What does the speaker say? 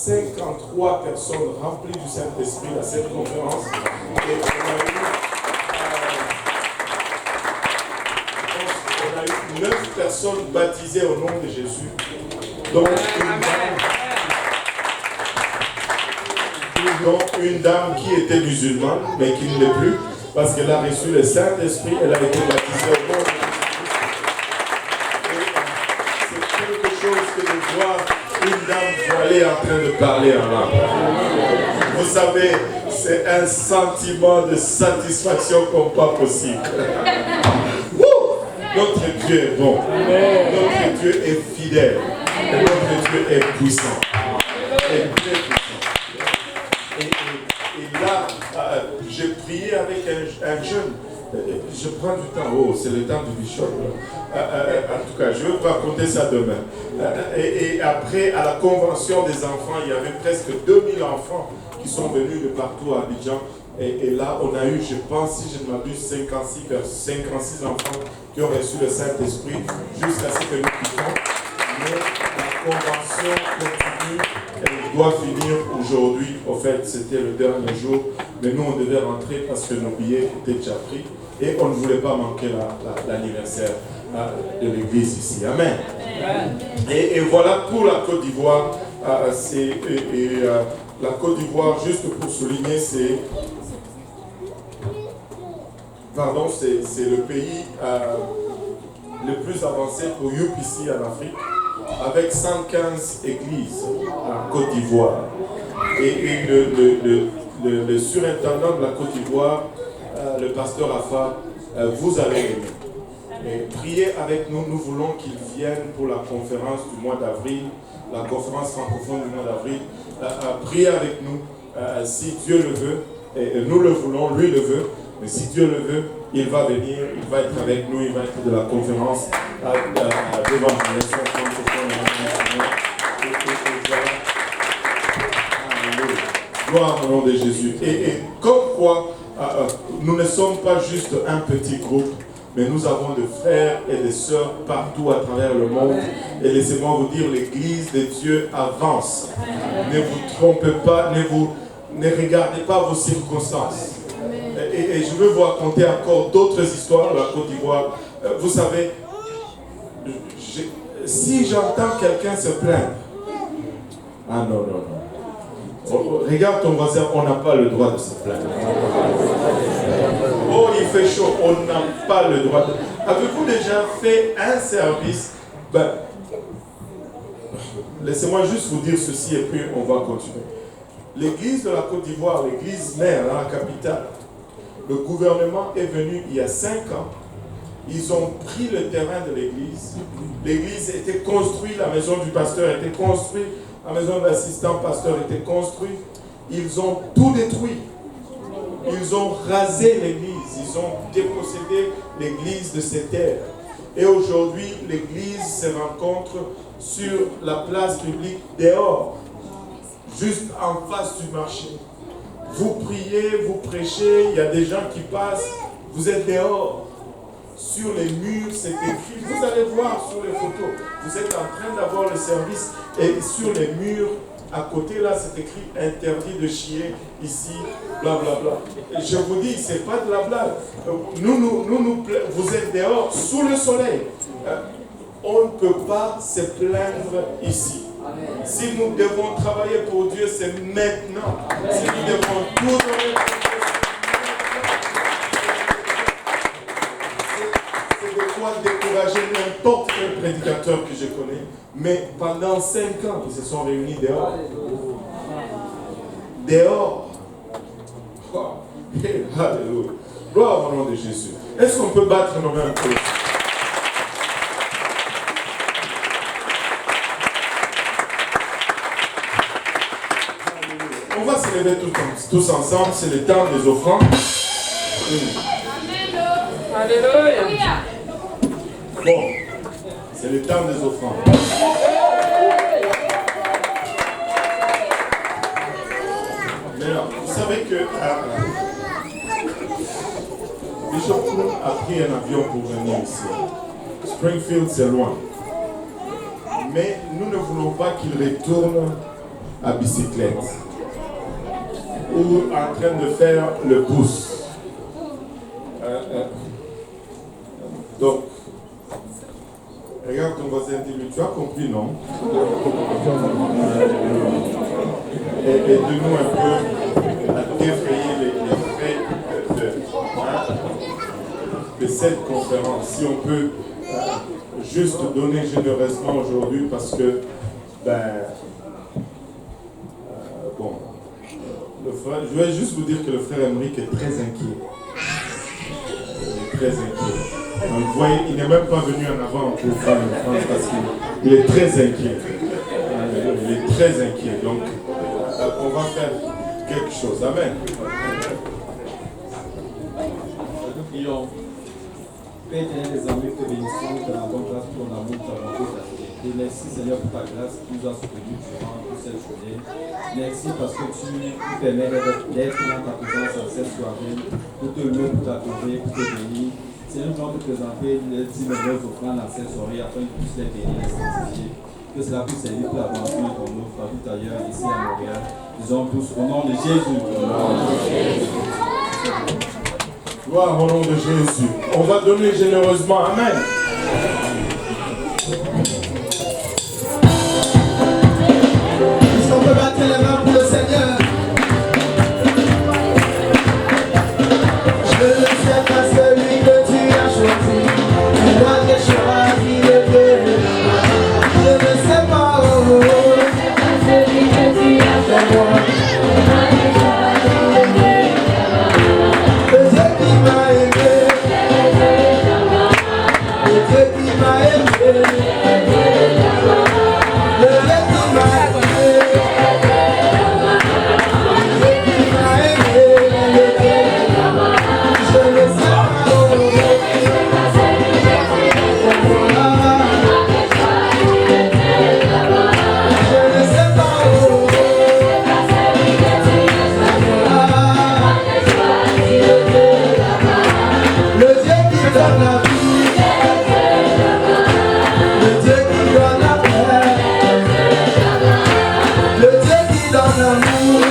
53 personnes remplies du Saint-Esprit à cette conférence. Et on a eu 9 personnes baptisées au nom de Jésus. Donc une dame qui était musulmane, mais qui ne l'est plus, parce qu'elle a reçu le Saint-Esprit, elle a été baptisée au nom de Jésus. C'est quelque chose que de voir une dame voilée en train de parler en langue. Vous savez, c'est un sentiment de satisfaction comme pas possible. Notre Dieu est bon. Notre Dieu est fidèle. Et notre Dieu est puissant. Et très puissant. Et là, j'ai prié avec un jeune. Je prends du temps. Oh, c'est le temps du bishop. En tout cas, je vais vous raconter ça demain. Et après, à la convention des enfants, il y avait presque 2000 enfants qui sont venus de partout à Abidjan. Et là, on a eu, je pense, si je ne m'abuse, 56 enfants qui ont reçu le Saint-Esprit jusqu'à ce que nous quittions. Mais la convention continue, elle doit finir aujourd'hui. Au fait, c'était le dernier jour, mais nous, on devait rentrer parce que nos billets étaient déjà pris et on ne voulait pas manquer l'anniversaire de l'église ici. Amen. Et voilà pour la Côte d'Ivoire. La Côte d'Ivoire, juste pour souligner, c'est le pays le plus avancé pour UPC en Afrique, avec 115 églises en Côte d'Ivoire. Et le surintendant de la Côte d'Ivoire, le pasteur Afa, vous allez venir. Et priez avec nous, nous voulons qu'il vienne pour la conférence du mois d'avril, la conférence francophone du mois d'avril. Priez avec nous, si Dieu le veut, et nous le voulons, lui le veut, mais si Dieu le veut, il va venir, il va être avec nous, il va être de la conférence d'évangélisation francophone. Gloire au nom de Jésus. Et comme quoi, nous ne sommes pas juste un petit groupe, mais nous avons des frères et des sœurs partout à travers le monde. Et laissez-moi vous dire, l'Église de Dieu avance. Ne vous trompez pas, ne regardez pas vos circonstances. Et je veux vous raconter encore d'autres histoires de la Côte d'Ivoire. Vous savez, si j'entends quelqu'un se plaindre, ah non, non, non. Regarde ton voisin, on n'a pas le droit de se plaindre. Oh, il fait chaud, on n'a pas le droit de... Avez-vous déjà fait un service? Laissez-moi juste vous dire ceci et puis on va continuer. L'église de la Côte d'Ivoire, l'église mère dans la capitale, le gouvernement est venu il y a 5 ans. Ils ont pris le terrain de l'église. L'église était construite, la maison du pasteur était construite, la maison de l'assistant pasteur était construite. Ils ont tout détruit. Ils ont rasé l'église. Ils ont dépossédé l'église de ses terres. Et aujourd'hui, l'église se rencontre sur la place publique dehors, juste en face du marché. Vous priez, vous prêchez, il y a des gens qui passent, vous êtes dehors. Sur les murs, c'est écrit, vous allez voir sur les photos, vous êtes en train d'avoir le service et sur les murs, à côté là, c'est écrit interdit de chier ici, blablabla. Je vous dis, c'est pas de la blague. Vous êtes dehors, sous le soleil. On ne peut pas se plaindre ici. Si nous devons travailler pour Dieu, c'est maintenant. Si nous devons tout donner pour Dieu, c'est de quoi décourager n'importe quel prédicateur que je connais. Mais pendant 5 ans, ils se sont réunis dehors. Dehors. Oh, hey, alléluia. Gloire au nom de Jésus. Est-ce qu'on peut battre nos mains pour ça? On va se lever tous ensemble, c'est le temps des offrandes. Alléluia. Bon, c'est le temps des offrandes. Mais là, vous savez que Bishop Kuhn a pris un avion pour venir ici. Springfield, c'est loin. Mais nous ne voulons pas qu'il retourne à bicyclette ou en train de faire le pouce. Donc, regarde ton voisin, dis-lui, tu as compris, non? Aide-nous un peu à défrayer les frais de cette conférence. Si on peut juste donner généreusement aujourd'hui parce que, bon, le frère, je vais juste vous dire que le frère Emeric est très inquiet. Il est très inquiet. Donc, vous voyez, il n'est même pas venu en avant pour faire une France parce qu'il est très inquiet. Il est très inquiet. Donc, on va faire quelque chose. Amen. Nous prions. Père éternel, des amis, te bénissons de la bonne grâce pour ton amour, ta bonté, ta fidélité. Merci Seigneur pour ta grâce qui nous a soutenus durant toute cette journée. Merci parce que tu nous permets d'être dans ta présence à cette soirée, pour te louer, pour t'adorer, pour te bénir. Seigneur, nous allons te présenter les 10 meilleures offrandes à cette soirée afin que tu puisses les bénir, les sanctifier. Que cela puisse servir pour l'avancement de ton œuvre partout ailleurs, ici à Montréal. Disons tous au nom de Jésus. Gloire au nom de Jésus. On va donner généreusement. Amen. Est-ce qu'on peut battre les mains pour le Seigneur? Je ne sais pas celui que tu as choisi. Moi j'ai choisi le Dieu. Je ne sais pas, oh, celui que tu as fait moi. Le Dieu qui m'a aimé. Le Dieu qui m'a aimé. Le Dieu qui m'a aimé. Le Dieu qui donne l'amour.